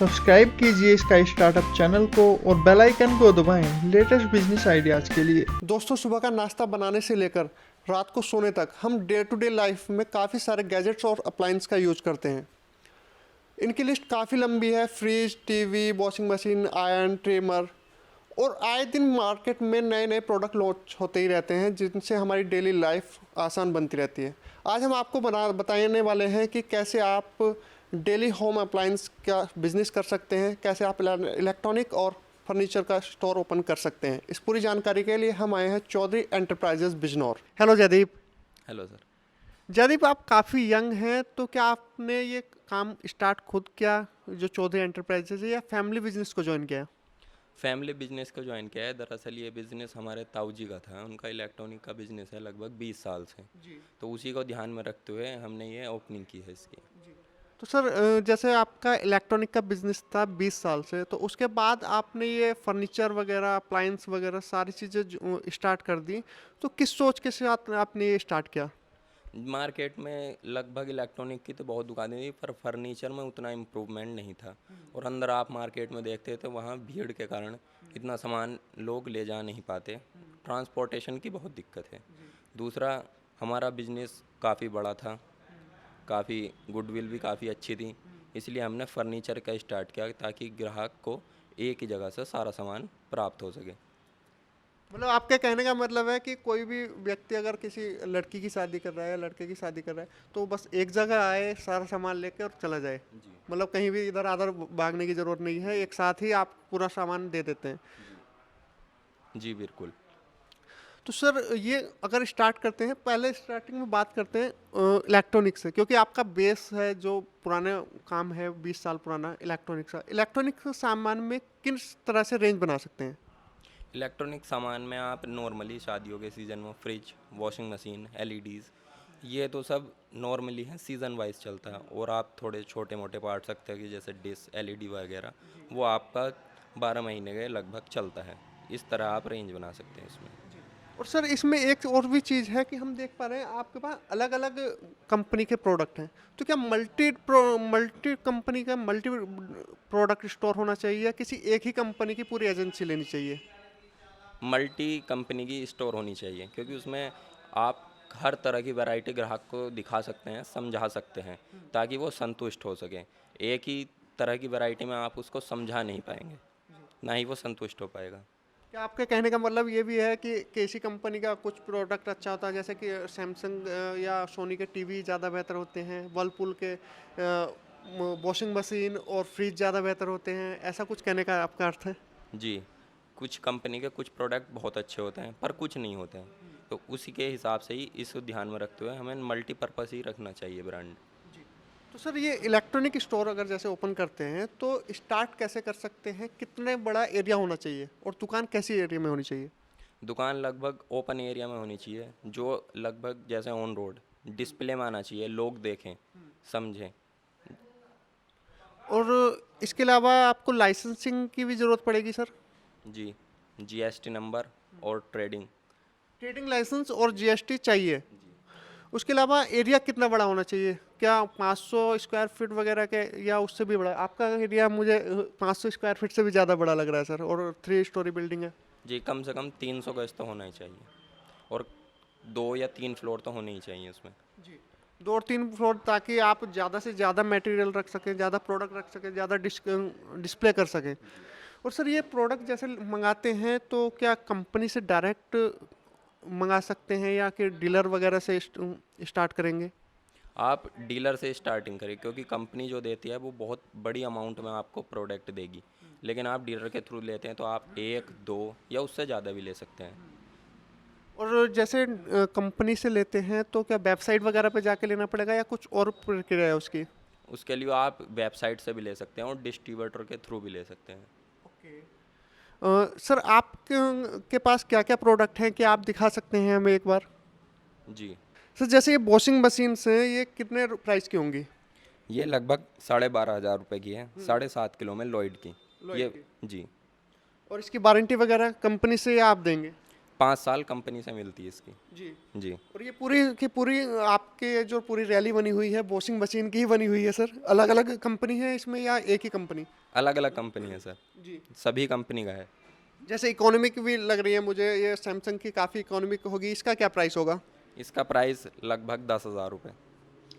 Subscribe कीजिए sky startup channel को और बेल आइकन को दबाएं लेटेस्ट बिजनेस आइडियाज के लिए। दोस्तों, सुबह का नाश्ता बनाने से लेकर रात को सोने तक हम डे टू डे लाइफ में काफ़ी सारे गैजेट्स और अप्लायंस का यूज करते हैं। इनकी लिस्ट काफ़ी लंबी है। Fridge, TV, washing machine, iron, trimmer, और आए दिन मार्केट में नए नए प्रोडक्ट लॉन्च होते ही रहते हैं जिनसे हमारी डेली लाइफ आसान बनती रहती है। आज हम आपको बताने वाले हैं कि कैसे आप डेली होम अप्लायंस का बिजनेस कर सकते हैं, कैसे आप इलेक्ट्रॉनिक और फर्नीचर का स्टोर ओपन कर सकते हैं। इस पूरी जानकारी के लिए हम आए हैं Chaudhary enterprises Bijnor. Hello Jaydeep. Hello sir. Jaydeep, आप काफ़ी यंग हैं, तो क्या आपने ये काम स्टार्ट खुद किया जो चौधरी एंटरप्राइजेस है, या फैमिली बिजनेस को ज्वाइन किया? फैमिली बिजनेस को ज्वाइन किया है। दरअसल ये बिज़नेस हमारे ताऊ जी का था। उनका इलेक्ट्रॉनिक का बिज़नेस है लगभग 20 साल से। तो उसी को ध्यान में रखते हुए हमने ये ओपनिंग की है इसकी। तो सर, जैसे आपका इलेक्ट्रॉनिक का बिजनेस था 20 साल से, तो उसके बाद आपने ये फर्नीचर वगैरह, अप्लायंस वगैरह सारी चीज़ें स्टार्ट कर दी, तो किस सोच के साथ आपने ये स्टार्ट किया? मार्केट में लगभग इलेक्ट्रॉनिक की तो बहुत दुकानें थी, पर फर्नीचर में उतना इम्प्रूवमेंट नहीं था। और अंदर आप मार्केट में देखते तो वहाँ भीड़ के कारण इतना सामान लोग ले जा नहीं पाते। ट्रांसपोर्टेशन की बहुत दिक्कत है। दूसरा, हमारा बिजनेस काफ़ी बड़ा था, काफ़ी गुडविल भी काफ़ी अच्छी थी। इसलिए हमने फर्नीचर का स्टार्ट किया ताकि ग्राहक को एक ही जगह से सारा सामान प्राप्त हो सके। मतलब आपके कहने का मतलब है कि कोई भी व्यक्ति अगर किसी लड़की की शादी कर रहा है या लड़के की शादी कर रहा है, तो बस एक जगह आए, सारा सामान लेके और चला जाए। जी मतलब कहीं भी इधर आधर भागने की ज़रूरत नहीं है, एक साथ ही आप पूरा सामान दे देते हैं। जी बिल्कुल। तो सर, ये अगर स्टार्ट करते हैं, पहले स्टार्टिंग में बात करते हैं इलेक्ट्रॉनिक से, क्योंकि आपका बेस है जो पुराने काम है 20 साल पुराना इलेक्ट्रॉनिक का। इलेक्ट्रॉनिक सामान में किस तरह से रेंज बना सकते हैं? इलेक्ट्रॉनिक सामान में आप नॉर्मली शादियों के सीज़न में फ्रिज, वॉशिंग मशीन, एलईडीज़, ये तो सब नॉर्मली है, सीज़न वाइज चलता है। और आप थोड़े छोटे मोटे पार्ट सकते हैं कि जैसे डिश, एलईडी वगैरह, वो आपका 12 महीने के लगभग चलता है। इस तरह आप रेंज बना सकते हैं इसमें। और सर, इसमें एक और भी चीज़ है कि हम देख पा रहे हैं आपके पास अलग अलग कंपनी के प्रोडक्ट हैं। तो क्या मल्टी कंपनी का मल्टी प्रोडक्ट स्टोर होना चाहिए, या किसी एक ही कंपनी की पूरी एजेंसी लेनी चाहिए? मल्टी कंपनी की स्टोर होनी चाहिए, क्योंकि उसमें आप हर तरह की वैरायटी ग्राहक को दिखा सकते हैं, समझा सकते हैं, ताकि वो संतुष्ट हो सके। एक ही तरह की वैरायटी में आप उसको समझा नहीं पाएंगे, ना ही वो संतुष्ट हो पाएगा। क्या आपके कहने का मतलब ये भी है कि किसी कंपनी का कुछ प्रोडक्ट अच्छा होता है, जैसे कि सैमसंग या सोनी के टीवी ज़्यादा बेहतर होते हैं, वर्लपूल के वॉशिंग मशीन और फ्रिज ज़्यादा बेहतर होते हैं, ऐसा कुछ कहने का आपका अर्थ है? जी, कुछ कंपनी के कुछ प्रोडक्ट बहुत अच्छे होते हैं, पर कुछ नहीं होते हैं। तो उसी के हिसाब से ही इसको ध्यान में रखते हुए हमें मल्टीपर्पज़ ही रखना चाहिए ब्रांड। तो सर, ये इलेक्ट्रॉनिक स्टोर अगर जैसे ओपन करते हैं, तो स्टार्ट कैसे कर सकते हैं? कितने बड़ा एरिया होना चाहिए और दुकान कैसी एरिया में होनी चाहिए? दुकान लगभग ओपन एरिया में होनी चाहिए, जो लगभग जैसे ऑन रोड डिस्प्ले में आना चाहिए, लोग देखें, समझें। और इसके अलावा आपको लाइसेंसिंग की भी ज़रूरत पड़ेगी सर? जी, जीएसटी नंबर और ट्रेडिंग। ट्रेडिंग लाइसेंस और जीएसटी चाहिए। जी। उसके अलावा एरिया कितना बड़ा होना चाहिए? क्या 500 स्क्वायर फीट वगैरह के, या उससे भी बड़ा? आपका एरिया मुझे 500 स्क्वायर फीट से भी ज़्यादा बड़ा लग रहा है सर, और 3 स्टोरी बिल्डिंग है। जी, कम से कम 300 गज तो होना ही चाहिए, और 2 या 3 फ्लोर तो होने ही चाहिए उसमें। जी। 2 और 3 फ्लोर, ताकि आप ज़्यादा से ज़्यादा मटेरियल रख सकें, ज़्यादा प्रोडक्ट रख सकें, ज़्यादा डिस्प्ले कर सकें। और सर, ये प्रोडक्ट जैसे मंगाते हैं, तो क्या कंपनी से डायरेक्ट मंगा सकते हैं, या कि डीलर वगैरह से स्टार्ट करेंगे? आप डीलर से स्टार्टिंग करें, क्योंकि कंपनी जो देती है वो बहुत बड़ी अमाउंट में आपको प्रोडक्ट देगी। लेकिन आप डीलर के थ्रू लेते हैं तो आप 1, 2 या उससे ज़्यादा भी ले सकते हैं। और जैसे कंपनी से लेते हैं, तो क्या वेबसाइट वगैरह पे जाके लेना पड़ेगा, या कुछ और प्रक्रिया है उसकी? उसके लिए आप वेबसाइट से भी ले सकते हैं और डिस्ट्रीब्यूटर के थ्रू भी ले सकते हैं। सर, आपके पास क्या क्या प्रोडक्ट हैं, कि आप दिखा सकते हैं हमें एक बार? जी, सर, जैसे ये वॉशिंग मशीन से, ये कितने प्राइस की होंगी? ये लगभग 12,500 रुपये की है, 7.5 किलो में लॉयड की। लॉयड ये की। जी, और इसकी वारंटी वगैरह कंपनी से या आप देंगे? 5 साल कंपनी से मिलती है इसकी। जी। जी। और ये पूरी की पूरी आपके जो पूरी रैली बनी हुई है वॉशिंग मशीन की ही बनी हुई है सर? अलग अलग कंपनी है इसमें या एक ही कंपनी? अलग अलग कंपनी है सर, जी। सभी कंपनी का है। जैसे इकोनॉमिक भी लग रही है मुझे, ये सैमसंग की काफ़ी इकोनॉमिक होगी, इसका क्या प्राइस होगा? इसका प्राइस लगभग 10,000 रुपये।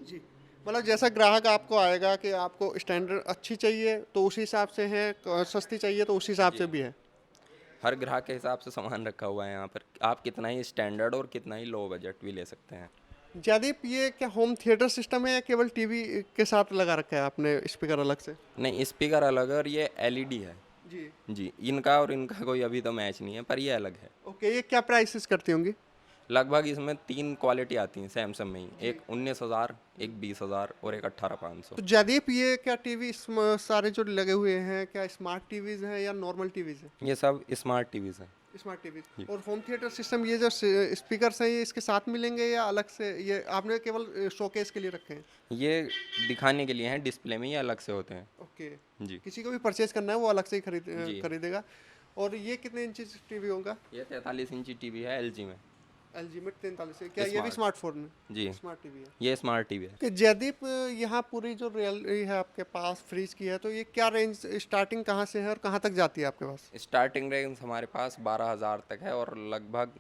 जी। मतलब जैसा ग्राहक आपको आएगा कि आपको स्टैंडर्ड अच्छी चाहिए तो उसी हिसाब से है, सस्ती चाहिए तो उसी हिसाब से भी है। हर ग्राहक के हिसाब से सामान रखा हुआ है यहाँ पर, आप कितना ही स्टैंडर्ड और कितना ही लो बजट भी ले सकते हैं। जयदीप, ये क्या होम थिएटर सिस्टम है या केवल टीवी के साथ लगा रखा है आपने स्पीकर अलग से? नहीं, स्पीकर अलग है और ये एलईडी है। जी। जी, इनका और इनका कोई अभी तो मैच नहीं है, पर ये अलग है। ओके, ये क्या प्राइसेस करती होंगी? लगभग इसमें 3 क्वालिटी आती हैं सैमसंग में ही, एक 19,000, एक 20,000 और एक 18,500। तो जयदीप, ये क्या टीवी सारे जो लगे हुए हैं क्या स्मार्ट टीवीज हैं या नॉर्मल टीवीज हैं? ये सब स्मार्ट टीवीज़ हैं। Smart TVs. और होम थिएटर सिस्टम ये जो स्पीकर्स हैं ये इसके साथ मिलेंगे या अलग से? ये आपने केवल शोकेस के लिए रखे हैं? ये दिखाने के लिए हैं, डिस्प्ले में ये अलग से होते हैं। ओके। जी। किसी को भी परचेज करना है वो अलग से ही जी। खरीदेगा। और ये कितने इंच टीवी होगा? ये 43 इंची टीवी है एलजी में। एलजी में 43 है। क्या ये भी स्मार्ट। स्मार्टफोन है? जी, स्मार्ट टीवी है। ये स्मार्ट टीवी है। कि जयदीप, यहाँ पूरी जो रियलिटी है आपके पास फ्रिज की है, तो ये क्या रेंज स्टार्टिंग कहाँ से है और कहाँ तक जाती है आपके पास? स्टार्टिंग रेंज हमारे पास 12,000 तक है और लगभग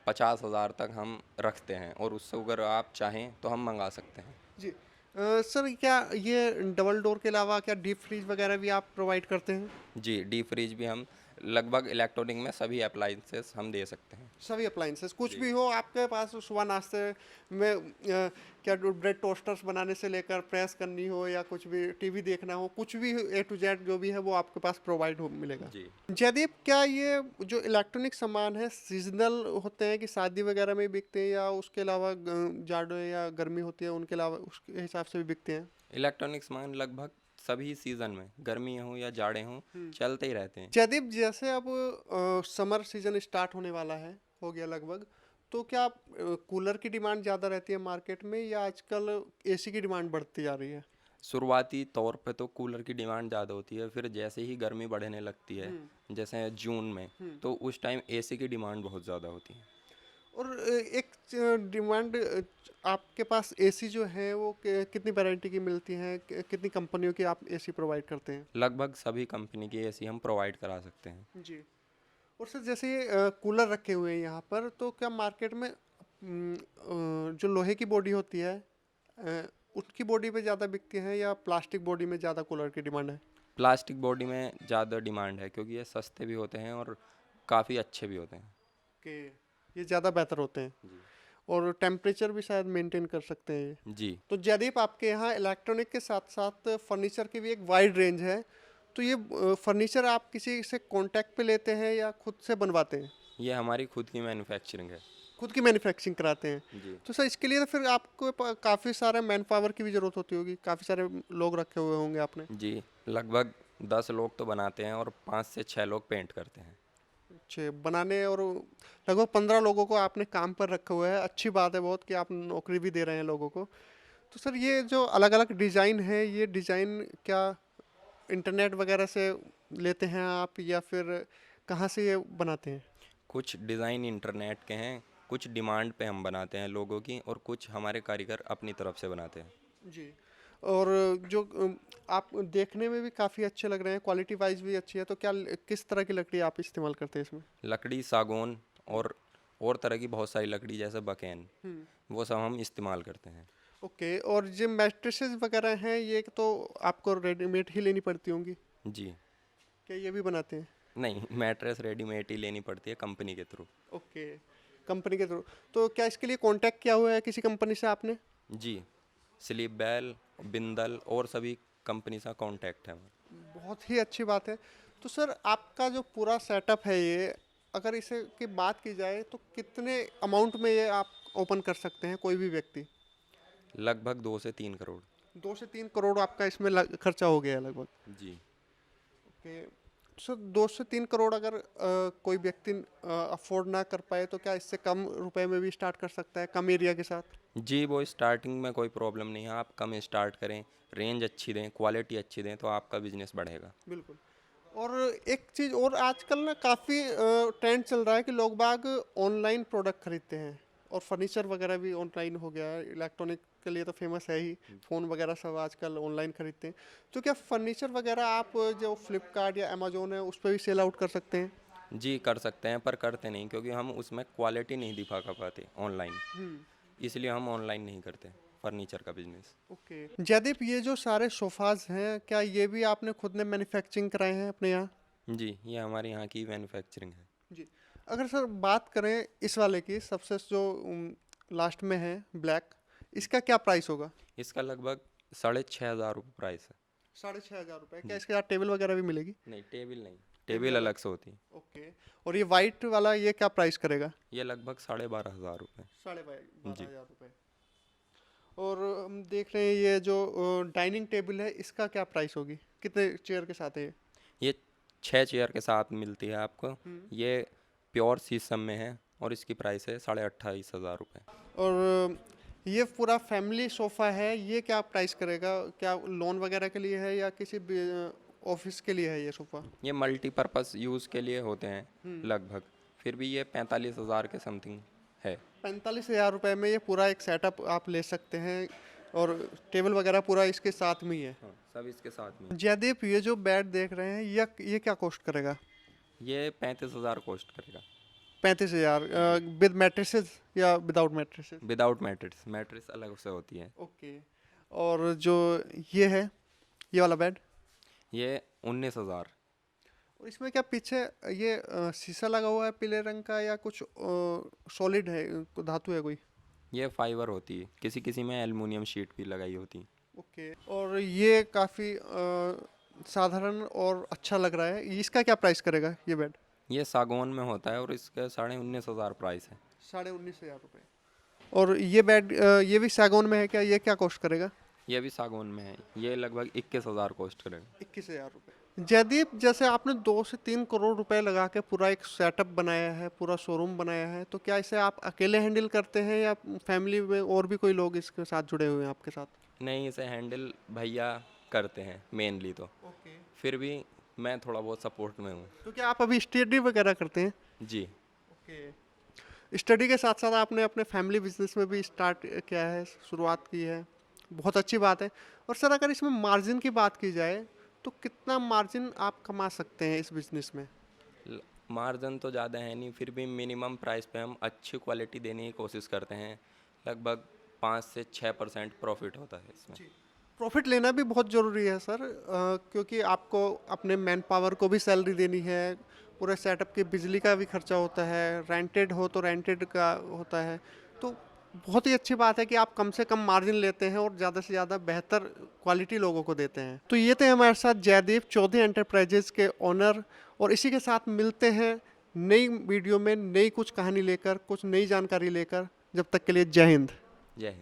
50,000 तक हम रखते हैं, और उससे अगर आप चाहें तो हम मंगा सकते हैं। जी। सर, क्या ये डबल डोर के अलावा क्या डीप फ्रीज वगैरह भी आप प्रोवाइड करते हैं? जी, डीप फ्रीज भी हम लगभग इलेक्ट्रॉनिक में सभी अप्लाइंसेस हम दे सकते हैं। सभी अप्लाइंसेस कुछ भी हो आपके पास सुबह नाश्ते में, क्या ब्रेड टोस्टर्स बनाने से लेकर प्रेस करनी हो या कुछ भी टीवी देखना हो, कुछ भी ए टू जेड जो भी है वो आपके पास प्रोवाइड हो मिलेगा। जी। जयदीप, क्या ये जो इलेक्ट्रॉनिक सामान है सीजनल होते हैं कि शादी वगैरह में बिकते हैं, या उसके अलावा जाड़ों या गर्मी होती है उनके अलावा उसके हिसाब से भी बिकते हैं? इलेक्ट्रॉनिक सामान लगभग सभी सीज़न में, गर्मी हों या जाड़े हों, चलते ही रहते हैं। जयदीप, जैसे अब समर सीजन स्टार्ट होने वाला है, हो गया लगभग, तो क्या कूलर की डिमांड ज़्यादा रहती है मार्केट में या आजकल एसी की डिमांड बढ़ती जा रही है? शुरुआती तौर पे तो कूलर की डिमांड ज़्यादा होती है, फिर जैसे ही गर्मी बढ़ने लगती है, जैसे जून में, तो उस टाइम एसी की डिमांड बहुत ज़्यादा होती है। और एक डिमांड, आपके पास एसी जो है वो कितनी वैरायटी की मिलती हैं, कितनी कंपनियों की आप एसी प्रोवाइड करते हैं? लगभग सभी कंपनी की एसी हम प्रोवाइड करा सकते हैं। जी। और सर, जैसे ये कूलर रखे हुए हैं यहाँ पर, तो क्या मार्केट में जो लोहे की बॉडी होती है उसकी बॉडी पे ज़्यादा बिकती हैं या प्लास्टिक बॉडी में ज़्यादा कूलर की डिमांड है? प्लास्टिक बॉडी में ज़्यादा डिमांड है, क्योंकि ये सस्ते भी होते हैं और काफ़ी अच्छे भी होते हैं। कि ये ज़्यादा बेहतर होते हैं जी। और टेम्परेचर भी शायद मेंटेन कर सकते हैं ये। जी। तो जयदीप, आपके यहाँ इलेक्ट्रॉनिक के साथ साथ फर्नीचर की भी एक वाइड रेंज है, तो ये फर्नीचर आप किसी से कांटेक्ट पे लेते हैं या खुद से बनवाते हैं? ये हमारी खुद की मैन्युफैक्चरिंग है। खुद की मैन्युफैक्चरिंग कराते हैं? जी। तो सर, इसके लिए तो फिर आपको काफ़ी सारे मैन पावर की भी ज़रूरत होती होगी, काफ़ी सारे लोग रखे हुए होंगे आपने? जी, लगभग 10 लोग तो बनाते हैं और 5 से 6 लोग पेंट करते हैं। अच्छे बनाने, और लगभग 15 लोगों को आपने काम पर रखा हुआ है। अच्छी बात है बहुत कि आप नौकरी भी दे रहे हैं लोगों को। तो सर, ये जो अलग अलग डिज़ाइन है, ये डिज़ाइन क्या इंटरनेट वगैरह से लेते हैं आप या फिर कहाँ से ये बनाते हैं? कुछ डिज़ाइन इंटरनेट के हैं, कुछ डिमांड पे हम बनाते हैं लोगों की, और कुछ हमारे कारीगर अपनी तरफ से बनाते हैं। जी। और जो आप देखने में भी काफ़ी अच्छे लग रहे हैं, क्वालिटी वाइज भी अच्छी है, तो क्या किस तरह की लकड़ी आप इस्तेमाल करते हैं इसमें? लकड़ी सागौन और तरह की बहुत सारी लकड़ी, जैसे बकेन, वो सब हम इस्तेमाल करते हैं। ओके। और जो मैट्रेसेस वगैरह हैं, ये तो आपको रेडीमेड ही लेनी पड़ती होंगी, जी। क्या ये भी बनाते हैं? नहीं, मैट्रेस रेडीमेड ही लेनी पड़ती है कंपनी के थ्रू। ओके, कंपनी के थ्रू। तो क्या इसके लिए कांटेक्ट किया हुआ है किसी कंपनी से आपने? जी, स्लीप बेल, बिंदल और सभी कंपनी से कांटेक्ट है। बहुत ही अच्छी बात है। तो सर, आपका जो पूरा सेटअप है ये, अगर इसे की बात की जाए तो कितने अमाउंट में ये आप ओपन कर सकते हैं कोई भी व्यक्ति? लगभग 2 से 3 करोड़। 2 से 3 करोड़ आपका इसमें खर्चा हो गया है लगभग। जी। ओके। सर, 2 से 3 करोड़ अगर कोई व्यक्ति अफोर्ड ना कर पाए तो क्या इससे कम रुपए में भी स्टार्ट कर सकता है, कम एरिया के साथ? जी, वो स्टार्टिंग में कोई प्रॉब्लम नहीं है, आप कम स्टार्ट करें, रेंज अच्छी दें, क्वालिटी अच्छी दें, तो आपका बिजनेस बढ़ेगा। बिल्कुल। और एक चीज़ और आजकल ना काफ़ी ट्रेंड चल रहा है कि लोग बाग ऑनलाइन प्रोडक्ट खरीदते हैं और फर्नीचर वगैरह भी ऑनलाइन हो गया है। इलेक्ट्रॉनिक के लिए तो फेमस है ही, फ़ोन वगैरह सब आजकल ऑनलाइन खरीदते हैं। तो क्या फर्नीचर वगैरह आप जो फ्लिपकार्ट या अमेजोन है उस पर भी सेल आउट कर सकते हैं? जी कर सकते हैं पर करते नहीं, क्योंकि हम उसमें क्वालिटी नहीं दिखा कर पाते ऑनलाइन, इसलिए हम ऑनलाइन नहीं करते फर्नीचर का बिजनेस। ओके जयदीप, ये जो सारे सोफ़ाज़ हैं क्या ये भी आपने खुद ने मैन्युफैक्चरिंग कराए हैं अपने यहाँ? जी ये हमारे यहाँ की मैन्युफैक्चरिंग है। जी। अगर सर बात करें इस वाले की, सबसे जो लास्ट में है ब्लैक, इसका क्या प्राइस होगा? इसका लगभग 6,500 प्राइस है। 6,500 क्या इसके साथ टेबल वगैरह भी मिलेगी? नहीं टेबल नहीं, टेबल अलग से होती है। ओके। और ये वाइट वाला ये क्या प्राइस करेगा? ये लगभग 12,500 रुपये। 12,500 और हम देख रहे हैं ये जो डाइनिंग टेबल है इसका क्या प्राइस होगी, कितने चेयर के साथ है ये? ये 6 चेयर के साथ मिलती है आपको। ये प्योर शीशम में है और इसकी प्राइस है 28,500 रुपये। और ये पूरा फैमिली सोफ़ा है, ये क्या प्राइस करेगा? क्या लोन वगैरह के लिए है या किसी ऑफिस के लिए है ये सोफ़ा? ये मल्टीपर्पज़ यूज़ के लिए होते हैं लगभग, फिर भी ये 45,000 के समथिंग है। 45,000 में ये पूरा एक सेटअप आप ले सकते हैं और टेबल वगैरह पूरा इसके साथ में ही है। हाँ सब इसके साथ में। जयदीप, ये जो बेड देख रहे हैं ये क्या कॉस्ट करेगा? ये 35,000 कॉस्ट करेगा। 35,000 विद मैट्रेसेस या without mattresses? Without mattress, mattress अलग से होती है। ओके। और जो ये है ये वाला बेड, ये 19,000। और इसमें क्या पीछे ये शीशा लगा हुआ है पीले रंग का या कुछ सॉलिड है, धातु है कोई? ये फाइबर होती है, किसी किसी में एल्युमिनियम शीट भी लगाई होती है। ओके। और ये काफ़ी साधारण और अच्छा लग रहा है, इसका क्या प्राइस करेगा ये बेड? ये सागवान में होता है और इसका 19,500 प्राइस है। 19,500 और ये बेड ये भी सागौन में है क्या? ये क्या कॉस्ट करेगा? ये भी सागवान में है, ये लगभग 21,000 कॉस्ट करेगा। 21,000 जयदीप, जैसे आपने 2 से 3 करोड़ रुपए लगा के पूरा एक सेटअप बनाया है, पूरा शोरूम बनाया है, तो क्या इसे आप अकेले हैंडल करते हैं या फैमिली में और भी कोई लोग इसके साथ जुड़े हुए हैं आपके साथ? नहीं, इसे हैंडल भैया करते हैं मेनली तो, ओके। फिर भी मैं थोड़ा बहुत सपोर्ट में हूँ। तो क्या आप अभी स्टडी वगैरह करते हैं? जी। ओके। स्टडी के साथ साथ आपने अपने फैमिली बिजनेस में भी स्टार्ट किया है, शुरुआत की है, बहुत अच्छी बात है। और सर अगर इसमें मार्जिन की बात की जाए तो कितना मार्जिन आप कमा सकते हैं इस बिजनेस में? मार्जिन तो ज़्यादा है नहीं, फिर भी मिनिमम प्राइस पे हम अच्छी क्वालिटी देने की कोशिश करते हैं। लगभग 5 से 6% प्रॉफिट होता है इसमें। प्रॉफिट लेना भी बहुत ज़रूरी है सर, क्योंकि आपको अपने मैन पावर को भी सैलरी देनी है, पूरे सेटअप की बिजली का भी खर्चा होता है, रेंटेड हो तो रेंटेड का होता है। तो बहुत ही अच्छी बात है कि आप कम से कम मार्जिन लेते हैं और ज़्यादा से ज़्यादा बेहतर क्वालिटी लोगों को देते हैं। तो ये थे हमारे साथ जयदीप चौधरी एंटरप्राइजेज़ के ओनर, और इसी के साथ मिलते हैं नई वीडियो में नई कुछ कहानी लेकर, कुछ नई जानकारी लेकर। जब तक के लिए जय हिंद। जय हिंद।